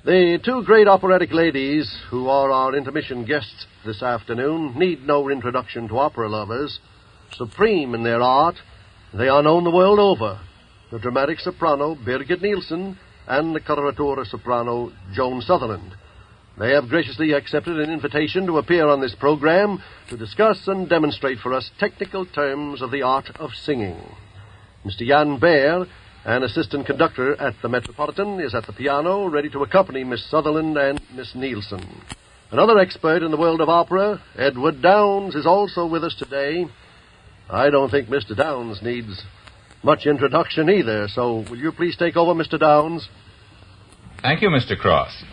The two great operatic ladies who are our intermission guests this afternoon need no introduction to opera lovers. Supreme in their art, they are known the world over. The dramatic soprano, Birgit Nilsson, and the coloratura soprano, Joan Sutherland. They have graciously accepted an invitation to appear on this program to discuss and demonstrate for us technical terms of the art of singing. Mr. Jan Behr, an assistant conductor at the Metropolitan, is at the piano, ready to accompany Miss Sutherland and Miss Nilsson. Another expert in the world of opera, Edward Downes, is also with us today. I don't think Mr. Downes needs much introduction either, so will you please take over, Mr. Downes? Thank you, Mr. Cross.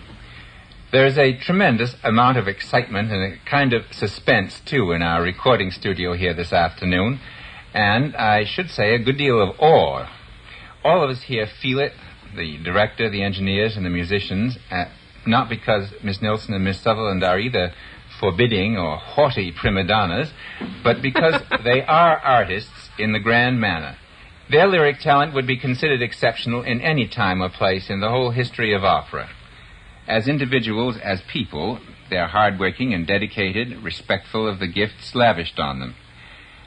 There's a tremendous amount of excitement and a kind of suspense, too, in our recording studio here this afternoon, and I should say a good deal of awe. All of us here feel it, the director, the engineers, and the musicians, not because Miss Nilsson and Miss Sutherland are either forbidding or haughty prima donnas, but because they are artists in the grand manner. Their lyric talent would be considered exceptional in any time or place in the whole history of opera. As individuals, as people, they are hardworking and dedicated, respectful of the gifts lavished on them.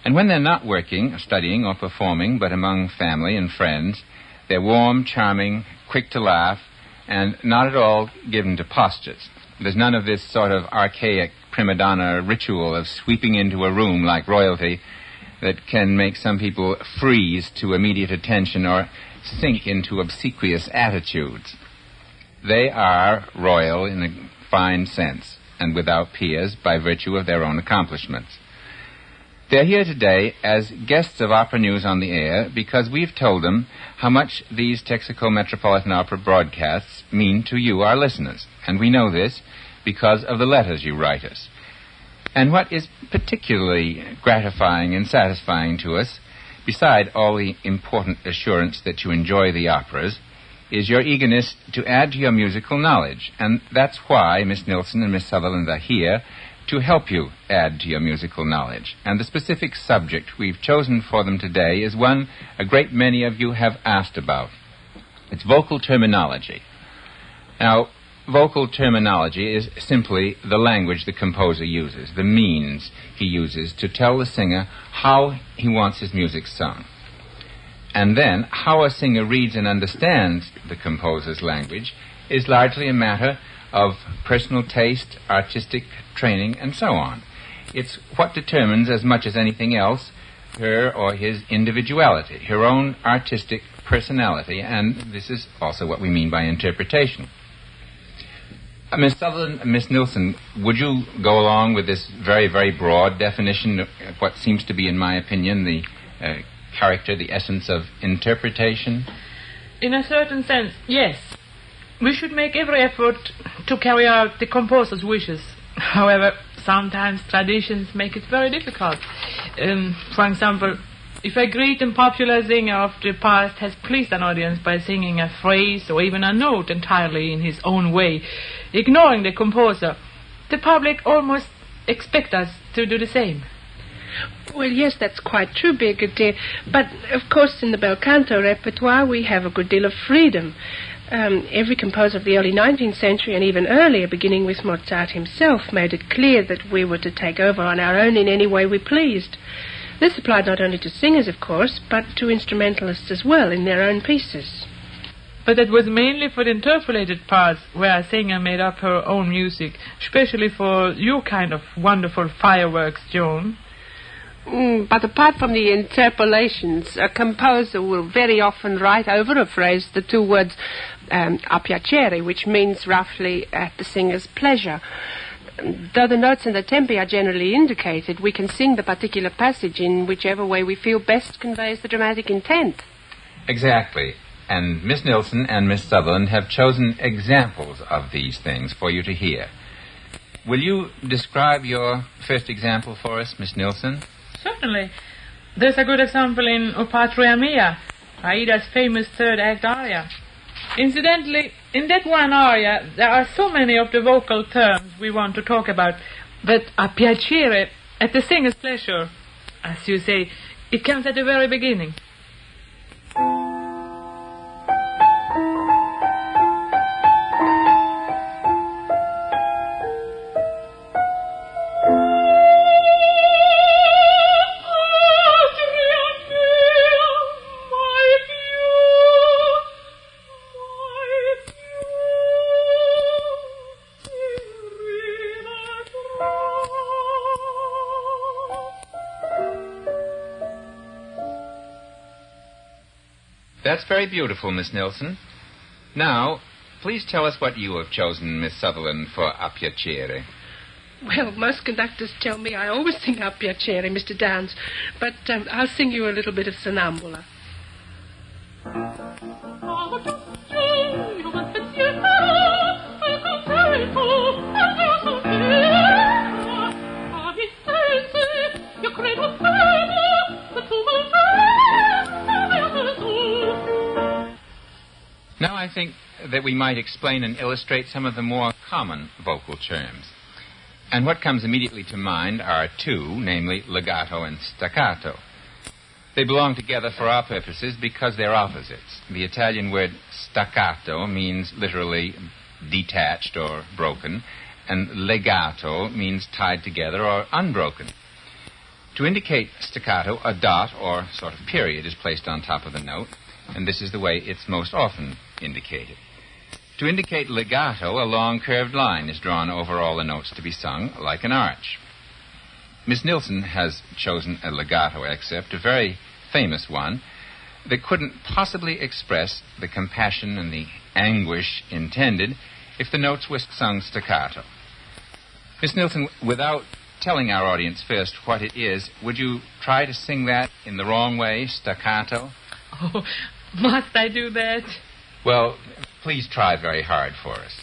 And when they're not working, studying, or performing, but among family and friends, they're warm, charming, quick to laugh, and not at all given to postures. There's none of this sort of archaic prima donna ritual of sweeping into a room like royalty that can make some people freeze to immediate attention or sink into obsequious attitudes. They are royal in a fine sense, and without peers by virtue of their own accomplishments. They're here today as guests of Opera News on the Air because we've told them how much these Texaco Metropolitan Opera broadcasts mean to you, our listeners. And we know this because of the letters you write us. And what is particularly gratifying and satisfying to us, beside all the important assurance that you enjoy the operas, is your eagerness to add to your musical knowledge. And that's why Miss Nilsson and Miss Sutherland are here, to help you add to your musical knowledge. And the specific subject we've chosen for them today is one a great many of you have asked about. It's vocal terminology. Now, vocal terminology is simply the language the composer uses, the means he uses to tell the singer how he wants his music sung. And then, how a singer reads and understands the composer's language is largely a matter of personal taste, artistic training, and so on. It's what determines, as much as anything else, her or his individuality, her own artistic personality, and this is also what we mean by interpretation. Miss Sutherland, Miss Nilsson, would you go along with this very, very broad definition of what seems to be, in my opinion, the character, the essence of interpretation? In a certain sense, yes. We should make every effort to carry out the composer's wishes. However, sometimes traditions make it very difficult. For example, if a great and popular singer of the past has pleased an audience by singing a phrase or even a note entirely in his own way, ignoring the composer, the public almost expect us to do the same. Well, yes, that's quite true, Birgit, dear. But, of course, in the bel canto repertoire, we have a good deal of freedom. Every composer of the early 19th century, and even earlier, beginning with Mozart himself, made it clear that we were to take over on our own in any way we pleased. This applied not only to singers, of course, but to instrumentalists as well in their own pieces. But it was mainly for the interpolated parts where a singer made up her own music, especially for your kind of wonderful fireworks, Joan. But apart from the interpolations, a composer will very often write over a phrase the two words a piacere, which means roughly at the singer's pleasure. Though the notes and the tempi are generally indicated, we can sing the particular passage in whichever way we feel best conveys the dramatic intent. Exactly. And Miss Nilsson and Miss Sutherland have chosen examples of these things for you to hear. Will you describe your first example for us, Miss Nilsson? Certainly. There's a good example in O Patria Mia, Aida's famous third act aria. Incidentally, in that one aria, there are so many of the vocal terms we want to talk about, but a piacere, at the singer's pleasure, as you say, it comes at the very beginning. That's very beautiful, Miss Nilsson. Now, please tell us what you have chosen, Miss Sutherland, for A Piacere. Well, most conductors tell me I always sing A Piacere, Mr. Downs, but I'll sing you a little bit of Sonnambula. Now I think that we might explain and illustrate some of the more common vocal terms. And what comes immediately to mind are two, namely legato and staccato. They belong together for our purposes because they're opposites. The Italian word staccato means literally detached or broken, and legato means tied together or unbroken. To indicate staccato, a dot or sort of period is placed on top of the note, and this is the way it's most often indicated. To indicate legato, a long curved line is drawn over all the notes to be sung, like an arch. Miss Nilsson has chosen a legato excerpt, a very famous one, that couldn't possibly express the compassion and the anguish intended if the notes were sung staccato. Miss Nilsson, without telling our audience first what it is, would you try to sing that in the wrong way, staccato? Oh, must I do that? Well, please try very hard for us.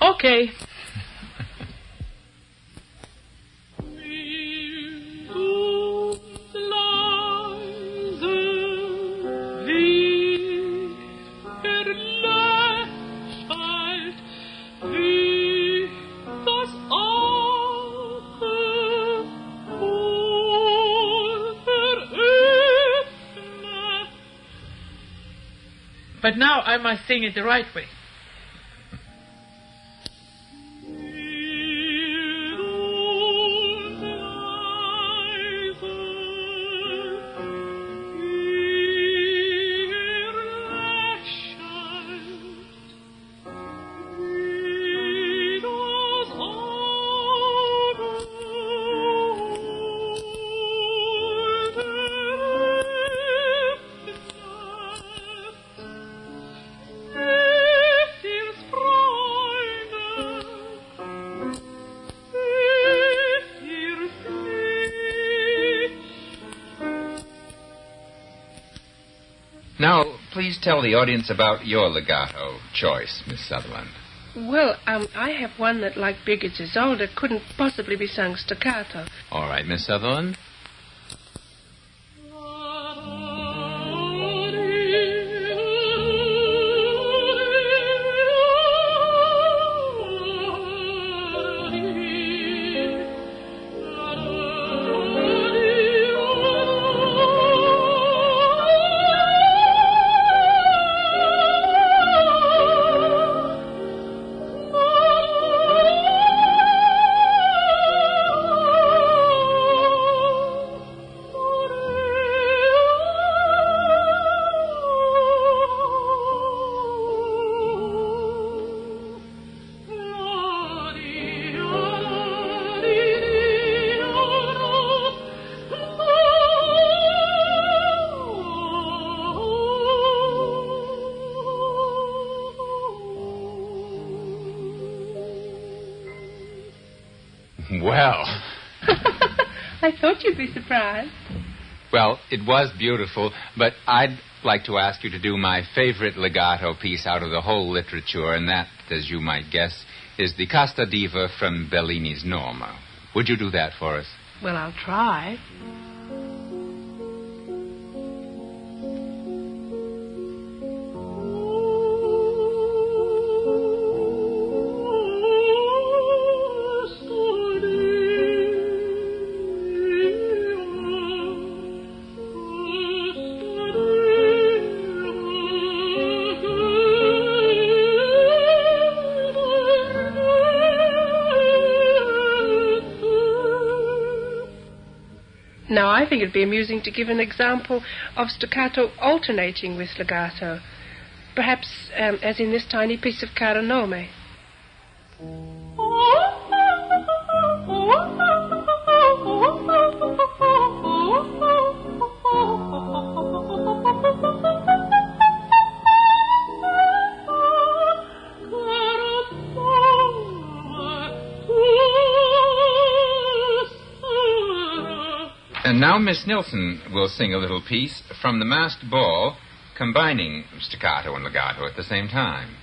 Okay. But now I must sing it the right way. Now, please tell the audience about your legato choice, Miss Sutherland. Well, I have one that, like Birgit's is older, couldn't possibly be sung staccato. All right, Miss Sutherland. Well. I thought you'd be surprised. Well, it was beautiful, but I'd like to ask you to do my favorite legato piece out of the whole literature, and that, as you might guess, is the Casta Diva from Bellini's Norma. Would you do that for us? Well, I'll try. Now, I think it'd be amusing to give an example of staccato alternating with legato. Perhaps as in this tiny piece of Caro Nome. Now Miss Nilsson will sing a little piece from the Masked Ball, combining staccato and legato at the same time.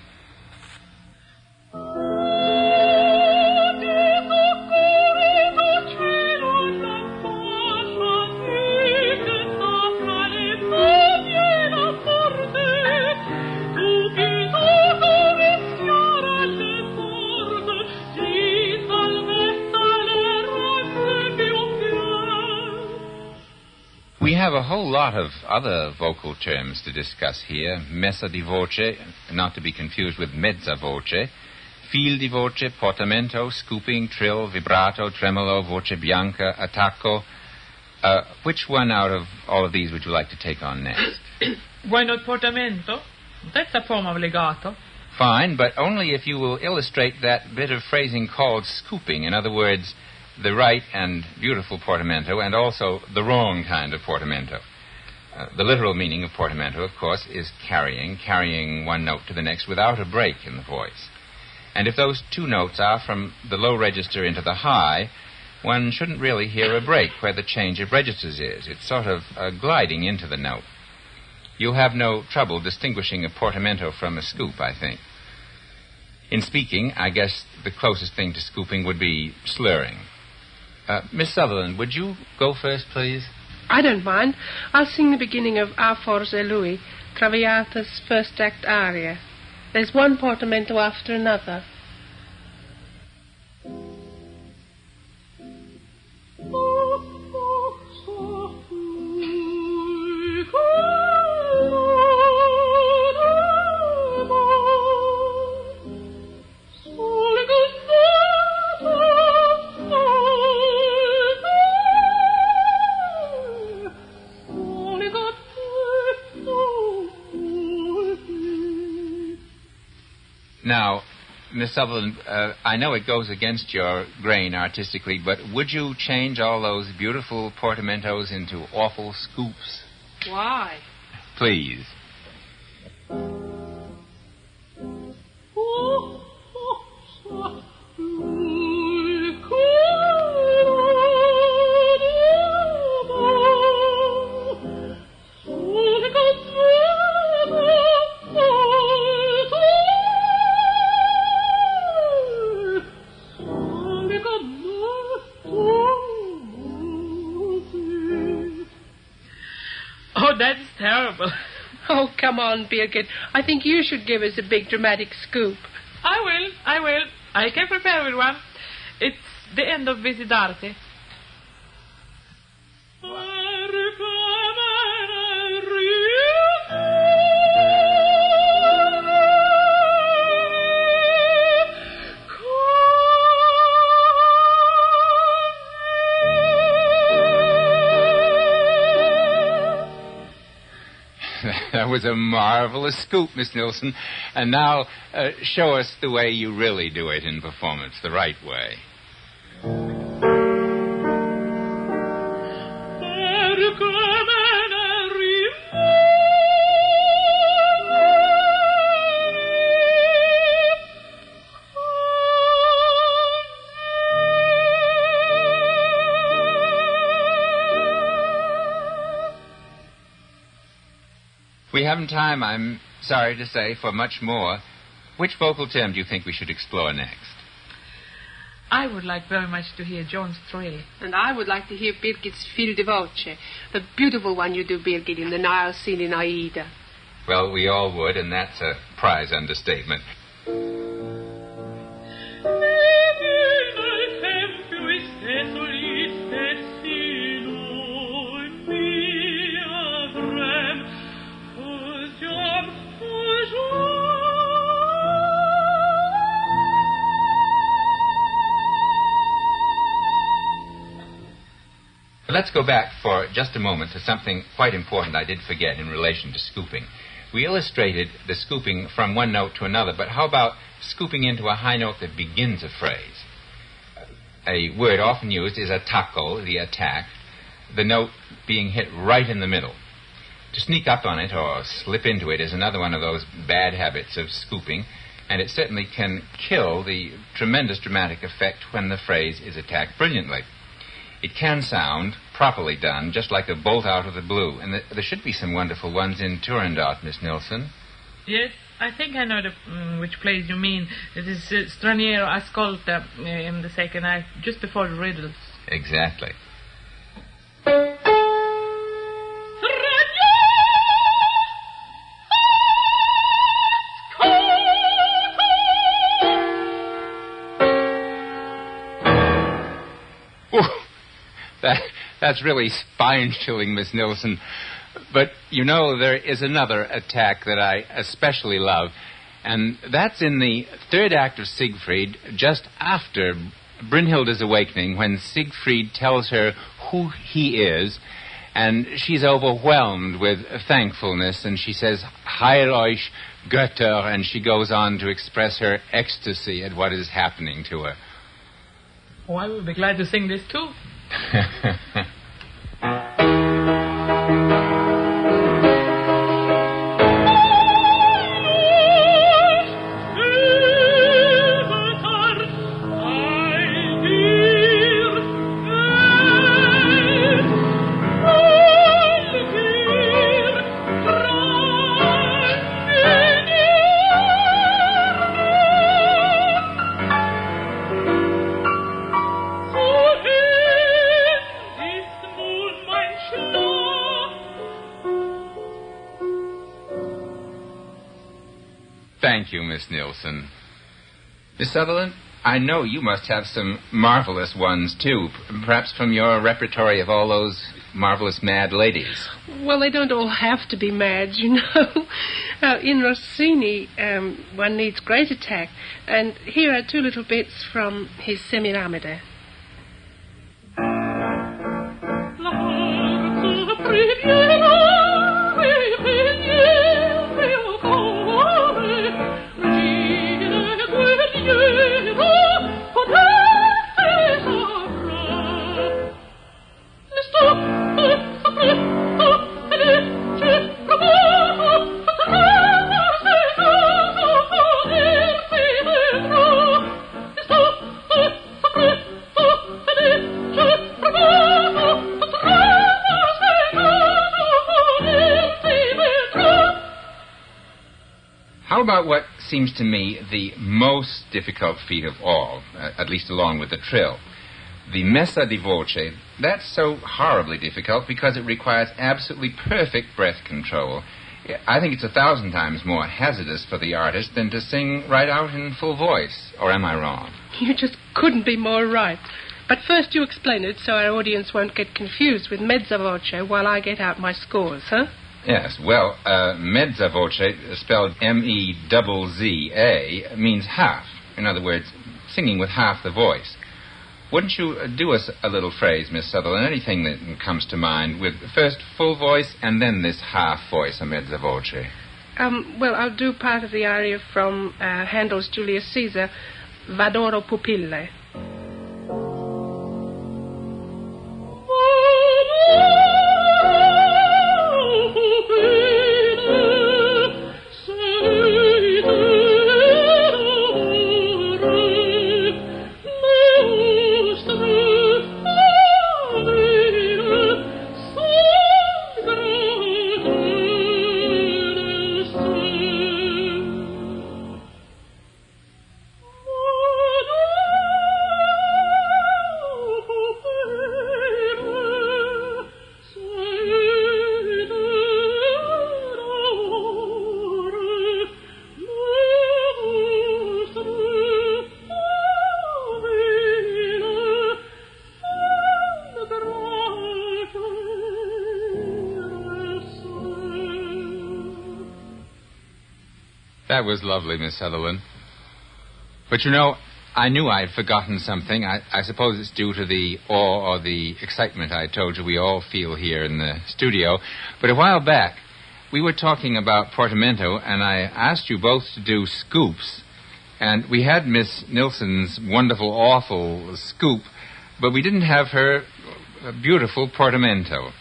We have a whole lot of other vocal terms to discuss here. Messa di voce, not to be confused with mezza voce. Fil di voce, portamento, scooping, trill, vibrato, tremolo, voce bianca, attacco. Which one out of all of these would you like to take on next? Why not portamento? That's a form of legato. Fine, but only if you will illustrate that bit of phrasing called scooping. In other words, the right and beautiful portamento, and also the wrong kind of portamento. The literal meaning of portamento, of course, is carrying one note to the next without a break in the voice. And if those two notes are from the low register into the high, one shouldn't really hear a break where the change of registers is. It's sort of gliding into the note. You'll have no trouble distinguishing a portamento from a scoop, I think. In speaking, I guess the closest thing to scooping would be slurring. Miss Sutherland, would you go first, please? I don't mind. I'll sing the beginning of A Forse Lui, Traviata's first act aria. There's one portamento after another. Now, Miss Sutherland, I know it goes against your grain artistically, but would you change all those beautiful portamentos into awful scoops? Why? Please. That's terrible. Oh, come on, Birgit. I think you should give us a big dramatic scoop. I will. I can prepare with one. It's the end of Visidarte. That was a marvelous scoop, Miss Nilsson. And now, show us the way you really do it in performance, the right way. We haven't time, I'm sorry to say, for much more. Which vocal term do you think we should explore next? I would like very much to hear Joan's trill. And I would like to hear Birgit's fil di voce, the beautiful one you do, Birgit, in the Nile scene in Aida. Well, we all would, and that's a prize understatement. Let's go back for just a moment to something quite important I did forget in relation to scooping. We illustrated the scooping from one note to another, but how about scooping into a high note that begins a phrase? A word often used is attacco, the attack, the note being hit right in the middle. To sneak up on it or slip into it is another one of those bad habits of scooping, and it certainly can kill the tremendous dramatic effect when the phrase is attacked brilliantly. it can sound, properly done, just like a bolt out of the blue. And there should be some wonderful ones in Turandot, Miss Nilsson. Yes, I think I know which plays you mean. It is Straniero Ascolta in the second act, just before the riddles. Exactly. That's really spine-chilling, Miss Nilsson. But, you know, there is another attack that I especially love, and that's in the third act of Siegfried, just after Brynhilde's awakening, when Siegfried tells her who he is, and she's overwhelmed with thankfulness, and she says, Heil euch, Götter, and she goes on to express her ecstasy at what is happening to her. Oh, I would be glad to sing this too. Thank you, Miss Nilsson. Miss Sutherland, I know you must have some marvelous ones, too, perhaps from your repertory of all those marvelous mad ladies. Well, they don't all have to be mad, you know. In Rossini, one needs great attack, and here are two little bits from his Semiramide. How about what seems to me the most difficult feat of all, at least along with the trill? The messa di voce. That's so horribly difficult because it requires absolutely perfect breath control. I think it's 1,000 times more hazardous for the artist than to sing right out in full voice. Or am I wrong? You just couldn't be more right. But first you explain it so our audience won't get confused with mezza voce while I get out my scores, huh? Yes, well, mezza voce, spelled M-E-Z-Z-A, means half. In other words, singing with half the voice. Wouldn't you do us a little phrase, Miss Sutherland, anything that comes to mind, with first full voice and then this half voice, a mezza voce? Well, I'll do part of the aria from Handel's Julius Caesar, Vadoro Pupille. That was lovely, Miss Sutherland. But you know, I knew I'd forgotten something. I suppose it's due to the awe or the excitement I told you we all feel here in the studio. But a while back, we were talking about portamento, and I asked you both to do scoops. And we had Miss Nilsson's wonderful, awful scoop, but we didn't have her beautiful portamento.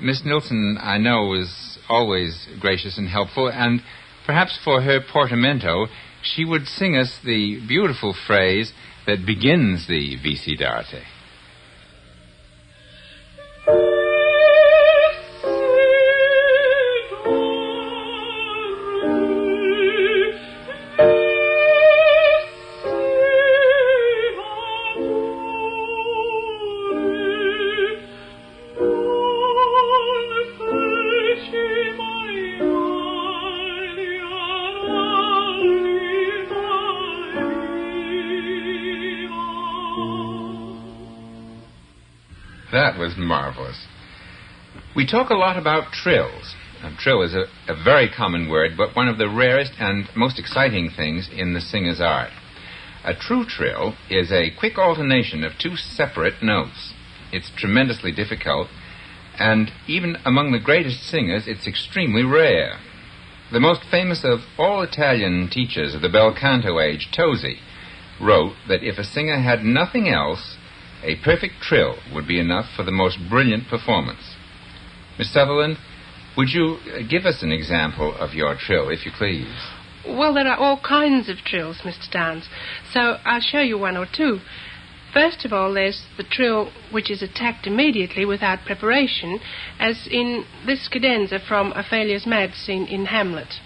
Miss Nilsson, I know, is always gracious and helpful, and perhaps for her portamento, she would sing us the beautiful phrase that begins the Visitarte. That was marvelous. We talk a lot about trills. Trill is a very common word, but one of the rarest and most exciting things in the singer's art. A true trill is a quick alternation of two separate notes. It's tremendously difficult, and even among the greatest singers, it's extremely rare. The most famous of all Italian teachers of the bel canto age, Tosi, wrote that if a singer had nothing else, a perfect trill would be enough for the most brilliant performance. Miss Sutherland, would you give us an example of your trill, if you please? Well, there are all kinds of trills, Mr. Downs, so I'll show you one or two. First of all, there's the trill which is attacked immediately without preparation, as in this cadenza from Ophelia's Mad Scene in Hamlet.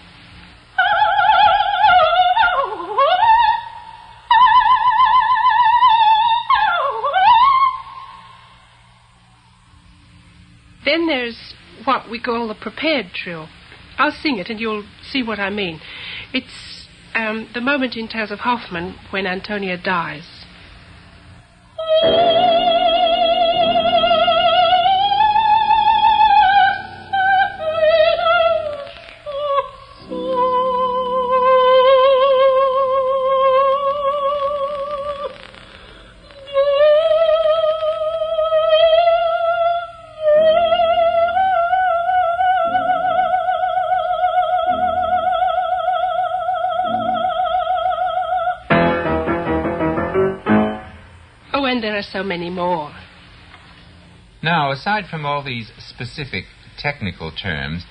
Then there's what we call the prepared trill. I'll sing it and you'll see what I mean. It's the moment in Tales of Hoffmann when Antonia dies. There are so many more. Now, aside from all these specific technical terms,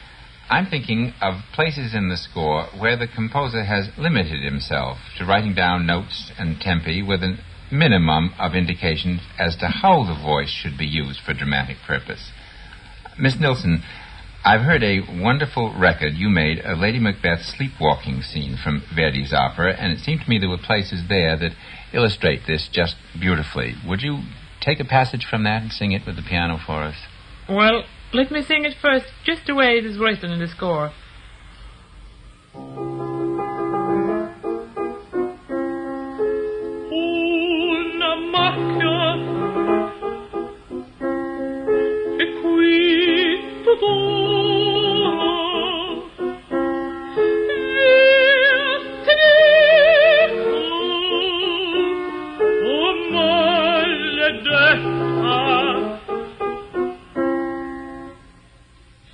I'm thinking of places in the score where the composer has limited himself to writing down notes and tempi with a minimum of indications as to how the voice should be used for dramatic purpose. Miss Nilsson, I've heard a wonderful record you made of Lady Macbeth's sleepwalking scene from Verdi's opera, and it seemed to me there were places there that illustrate this just beautifully. Would you take a passage from that and sing it with the piano for us? Well, let me sing it first, just the way it is written in the score.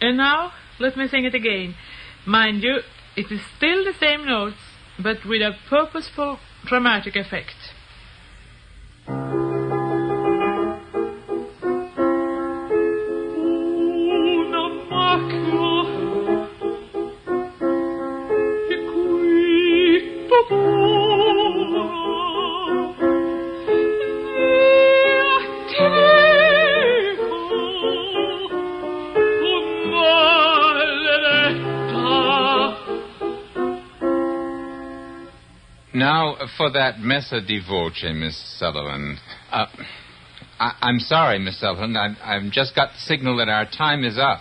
And now, let me sing it again. Mind you, it is still the same notes, but with a purposeful dramatic effect. Now, for that messa di voce, Miss Sutherland. I'm sorry, Miss Sutherland. I've just got the signal that our time is up.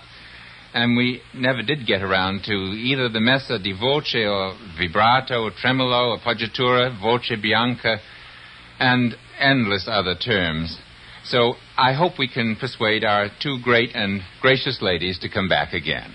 And we never did get around to either the messa di voce or vibrato or tremolo or appoggiatura, voce bianca, and endless other terms. So I hope we can persuade our two great and gracious ladies to come back again.